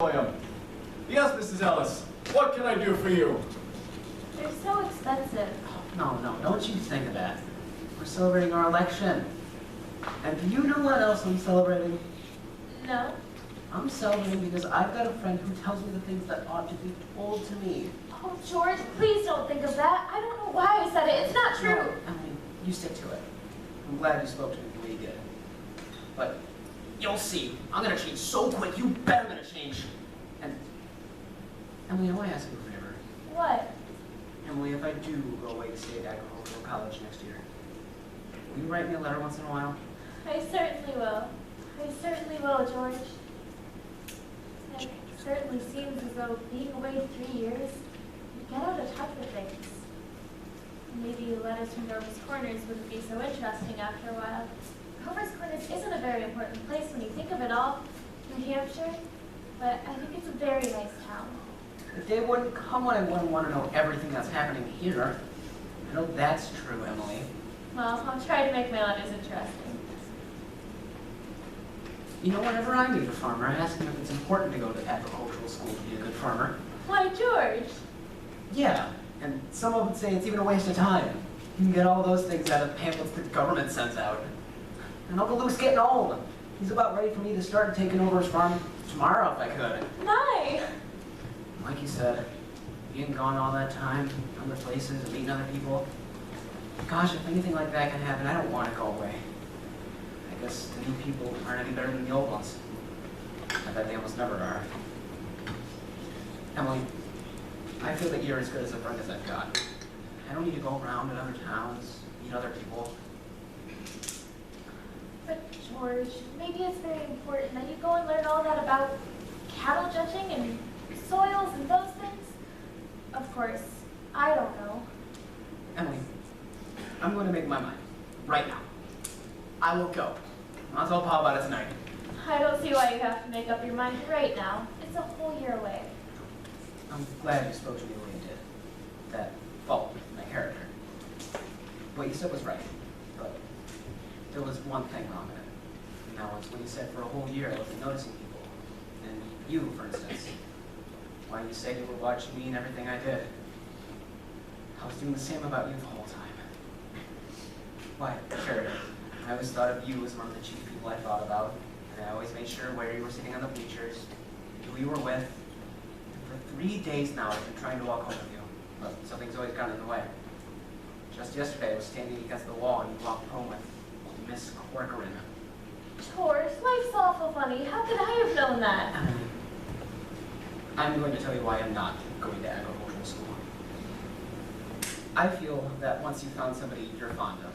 William. Yes, Mrs. Ellis. What can I do for you? They're so expensive. No, don't you think of that. We're celebrating our election. And do you know what else I'm celebrating? No. I'm celebrating because I've got a friend who tells me the things that ought to be told to me. Oh, George, please don't think of that. I don't know why I said it. It's not true. No, Emily, you stick to it. I'm glad you spoke to me the way you did. But you'll see. I'm gonna change so quick. You bet I'm gonna change. And Emily, I want to ask you a favor. What? Emily, if I do go away to stay at agricultural college next year, will you write me a letter once in a while? I certainly will. I certainly will, George. It certainly seems as though being away 3 years, you get out of touch with things. Maybe letters from Grover's Corners wouldn't be so interesting after a while. Grover's Corners isn't a very important place when you think of it all. New Hampshire, but I think it's a very nice town. The day wouldn't come when I wouldn't want to know everything that's happening here. I know that's true, Emily. Well, I'll try to make my letters interesting. You know, whenever I meet a farmer, I ask him if it's important to go to agricultural school to be a good farmer. Why, George? Yeah, and some of them say it's even a waste of time. You can get all those things out of pamphlets the government sends out. And Uncle Luke's getting old. He's about ready for me to start taking over his farm tomorrow if I could. My! Like you said, being gone all that time, other places, and meeting other people. Gosh, if anything like that can happen, I don't want to go away. I guess the new people aren't any better than the old ones. I bet they almost never are. Emily, I feel that you're as good as a friend as I've got. I don't need to go around in other towns, meet other people. But George, maybe it's very important that you go and learn all that about cattle judging and soils and those things. Of course, I don't know. Emily, I'm going to make my mind. Right now. I will go. I'll tell Pa about it tonight. I don't see why you have to make up your mind right now. It's a whole year away. I'm glad you spoke to me the way you did. That fault with my character. What you said was right, but there was one thing wrong in it. And that was when you said for a whole year I wasn't noticing people. And you, for instance. Why you said you were watching me and everything I did. I was doing the same about you the whole time. Why, sure, I always thought of you as one of the chief people I thought about. And I always made sure where you were sitting on the bleachers, who you were with. And for 3 days now I've been trying to walk home with you, but something's always gotten in the way. Just yesterday I was standing against the wall and you walked home with Miss Corcoran. George, life's awful funny. How could I have known that? Emily, I'm going to tell you why I'm not going to agricultural school. I feel that once you found somebody you're fond of,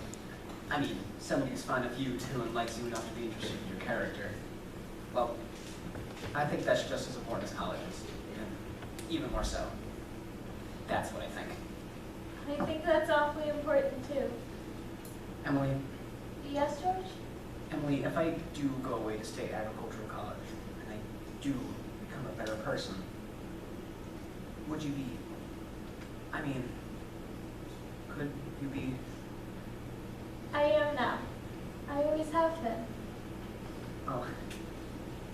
I mean, somebody who's fond of you too and likes you enough to be interested in your character, well, I think that's just as important as college is, and even more so. That's what I think. I think that's awfully important too. Emily, Yes, George? Emily, if I do go away to state agricultural college, and I do become a better person, would you be, I mean, could you be? I am now. I always have been. Well,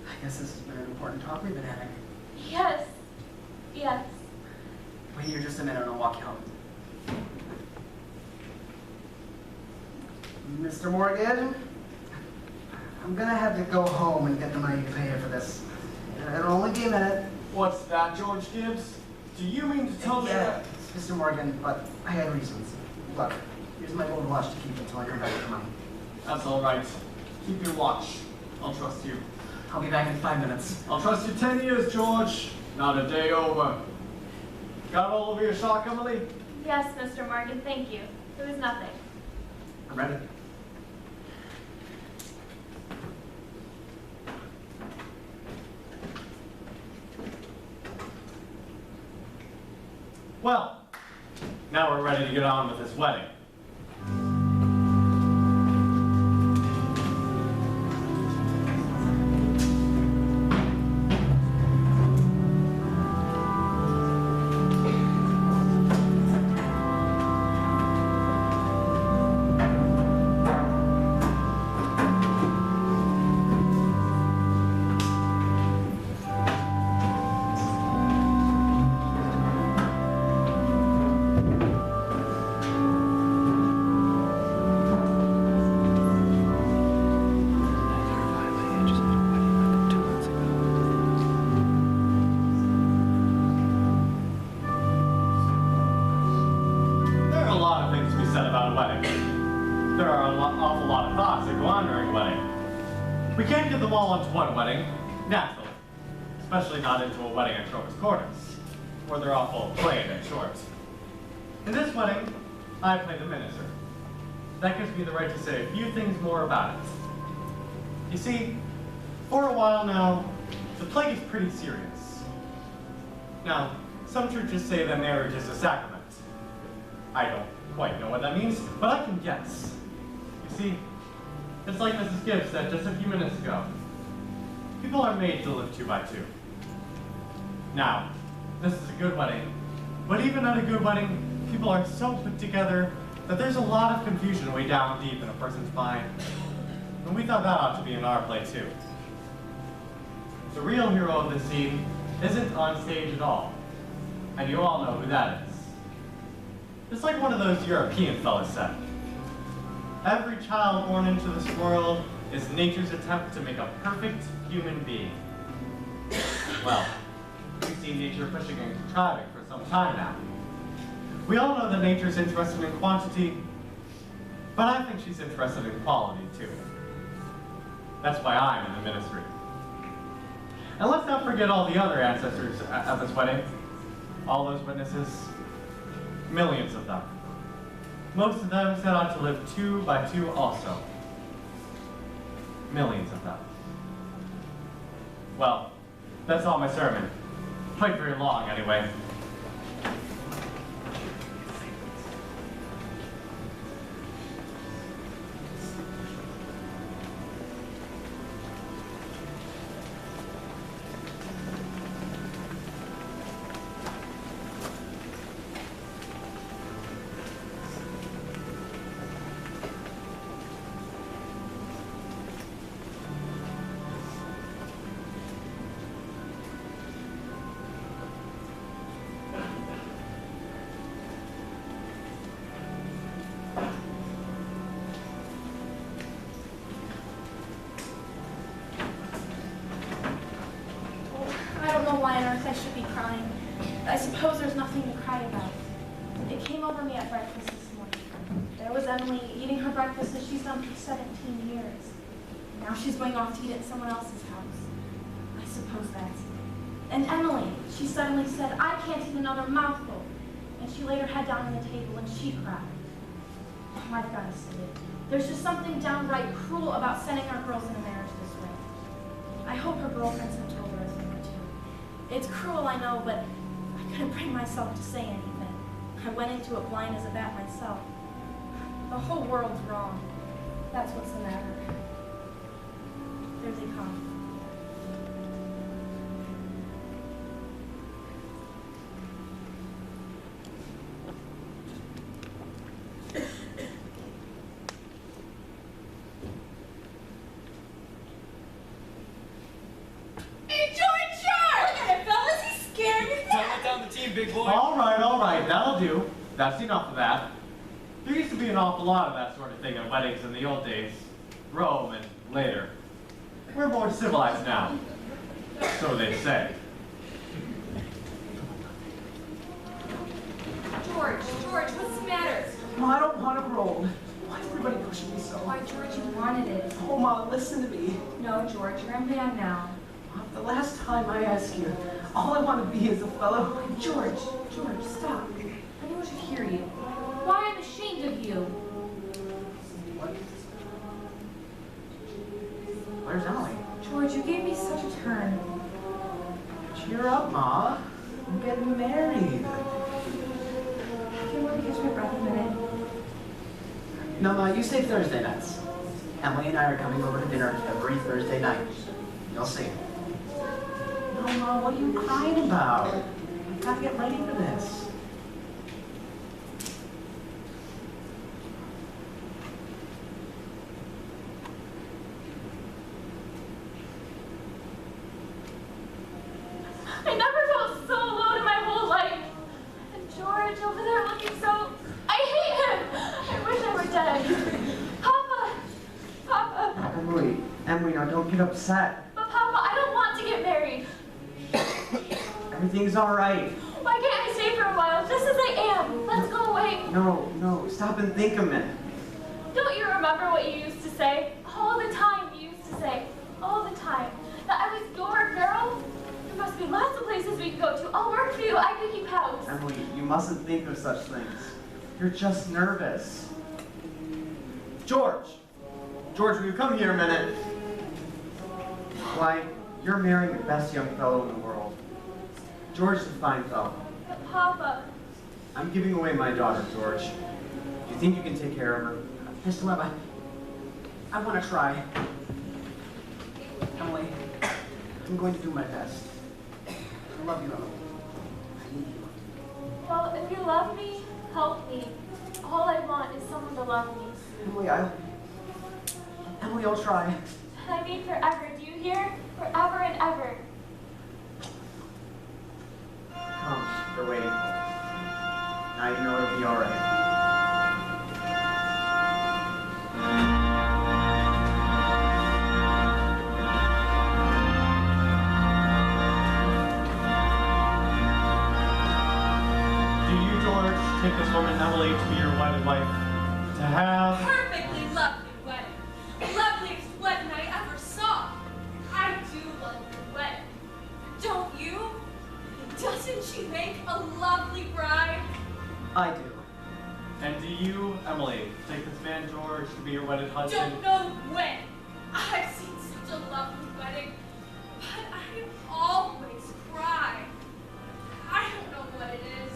I guess this has been an important talk we've been having. Yes. Yes. Wait here just a minute and I'll walk you home. Mr. Morgan, I'm gonna have to go home and get the money to pay you for this. It'll only be a minute. What's that, George Gibbs? Do you mean to tell me that? Mr. Morgan, but I had reasons. Look, here's my gold watch to keep until I come back with the money. That's all right. Keep your watch. I'll trust you. I'll be back in 5 minutes. I'll trust you 10 years, George. Not a day over. Got all over your shock, Emily? Yes, Mr. Morgan, thank you. It was nothing. I'm ready. Well, now we're ready to get on with this wedding. We can't get them all into one wedding, naturally. Especially not into a wedding at Trover's Corners, where they're awful plain and short. In this wedding, I play the minister. That gives me the right to say a few things more about it. You see, for a while now, the plague is pretty serious. Now, some churches say that marriage is a sacrament. I don't quite know what that means, but I can guess. You see, it's like Mrs. Gibbs said just a few minutes ago. People are made to live 2 by 2. Now, this is a good wedding, but even at a good wedding, people are so put together that there's a lot of confusion way down deep in a person's mind. And we thought that ought to be in our play too. The real hero of the scene isn't on stage at all, and you all know who that is. It's like one of those European fellas said. Every child born into this world is nature's attempt to make a perfect human being. Well, we've seen nature pushing and contriving for some time now. We all know that nature's interested in quantity, but I think she's interested in quality too. That's why I'm in the ministry. And let's not forget all the other ancestors at this wedding. All those witnesses, millions of them. Most of them set out to live 2 by 2 also. Millions of them. Well, that's all my sermon. Quite very long, anyway. Why on earth I should be crying. I suppose there's nothing to cry about. It came over me at breakfast this morning. There was Emily eating her breakfast as she's done for 17 years. Now she's going off to eat at someone else's house. I suppose that's it. And Emily, she suddenly said, I can't eat another mouthful. And she laid her head down on the table and she cried. Oh, I've got to say it. There's just something downright cruel about sending our girls into marriage this way. I hope her girlfriends have told her a thing or two. It's cruel, I know, but I couldn't bring myself to say anything. I went into it blind as a bat myself. The whole world's wrong. That's what's the matter. There they come. Big boy. All right, that'll do. That's enough of that. There used to be an awful lot of that sort of thing at weddings in the old days. Rome and later. We're more civilized now. So they say. George, what's the matter? Ma, I don't want to roll. Why is everybody pushing me so? Why, George, you wanted it. Oh, Ma, listen to me. No, George, you're a man now. Ma, the last time I asked you, all I want to be is a fellow. George, stop. Anyone should hear you. Why, I'm ashamed of you. What? Where's Emily? George, you gave me such a turn. Cheer up, Ma. I'm getting married. Do you want to catch my breath a minute? No, Ma, you say Thursday nights. Emily and I are coming over to dinner every Thursday night. You'll see. No, Ma, what are you crying about? I've got to get ready for this. I never felt so alone in my whole life. And George over there looking so... I hate him! I wish I were dead. Papa! Emily, now don't get upset. But Papa, I don't want to get married. Everything's all right. Why can't I stay for a while, just as I am? Let's go away. No, stop and think a minute. Don't you remember what you used to say? All the time you used to say, be lots of places we can go to. I'll work for you. I can keep house. Emily, you mustn't think of such things. You're just nervous. George! George, will you come here a minute? Why, you're marrying the best young fellow in the world. George is a fine fellow. But Papa, I'm giving away my daughter, George. You think you can take care of her? Mr. Webb, I want to try. Emily, I'm going to do my best. I love you, Emily. I need you. well, if you love me, help me. All I want is someone to love me. Emily, I'll try. And I mean forever. Do you hear? Forever and ever. Come, they're waiting for us. Now you know it'll be all right. Do you, George, take this woman, Emily, to be your wedded wife? To have... Perfectly lovely wedding. The loveliest wedding I ever saw. I do love your wedding. Don't you? Doesn't she make a lovely bride? I do. And do you, Emily, take this man, George, to be your wedded husband? Don't know when. I've seen such a lovely wedding, but I always cry. I don't know what it is,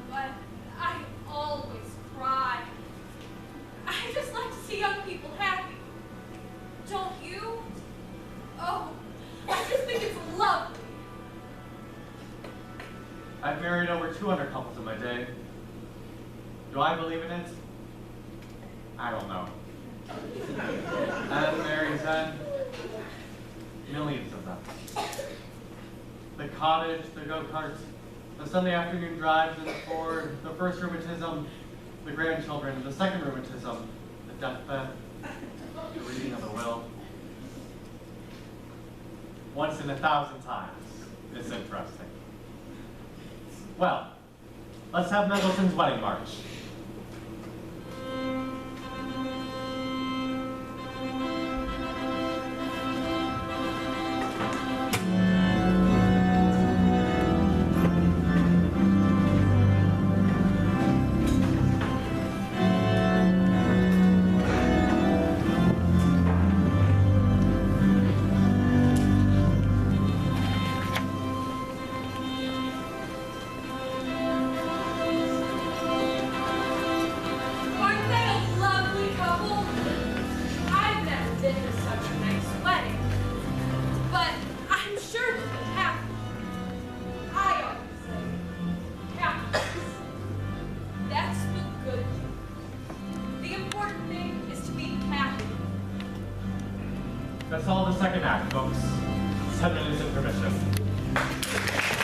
but I always cry. I just like to see young people happy. Don't you? Oh, I just think it's lovely. I've married over 200 couples in my day. Do I believe in it? I don't know. And Mary said, millions of them. The cottage, the go-karts, the Sunday afternoon drives in the Ford, the first rheumatism, the grandchildren, the second rheumatism, the deathbed, the reading of the will. Once in 1,000 times. It's interesting. Well, let's have Mendelssohn's Wedding March. Aren't they a lovely couple? I've never been to such a nice wedding, but I'm sure they'll be happy. I always say, happiness. That's the good thing. The important thing is to be happy. That's all the second act, folks. 10 minutes intermission.